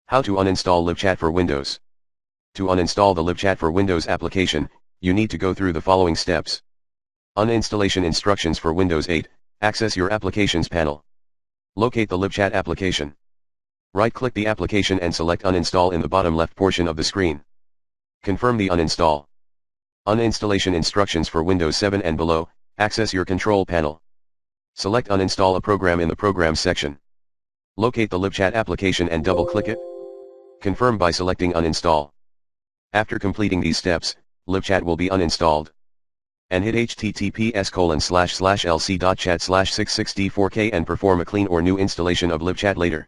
How to uninstall LiveChat for Windows. To uninstall the LiveChat for Windows application, you need to go through the following steps. Uninstallation instructions for Windows 8, access your applications panel. Locate the LiveChat application. Right-click the application and select Uninstall in the bottom left portion of the screen. Confirm the uninstall. Uninstallation instructions for Windows 7 and below, access your control panel. Select Uninstall a program in the Programs section. Locate the LiveChat application and double-click it. Confirm by selecting Uninstall. After completing these steps, LiveChat will be uninstalled. And hit https://lc.chat/66d4k and perform a clean or new installation of LiveChat later.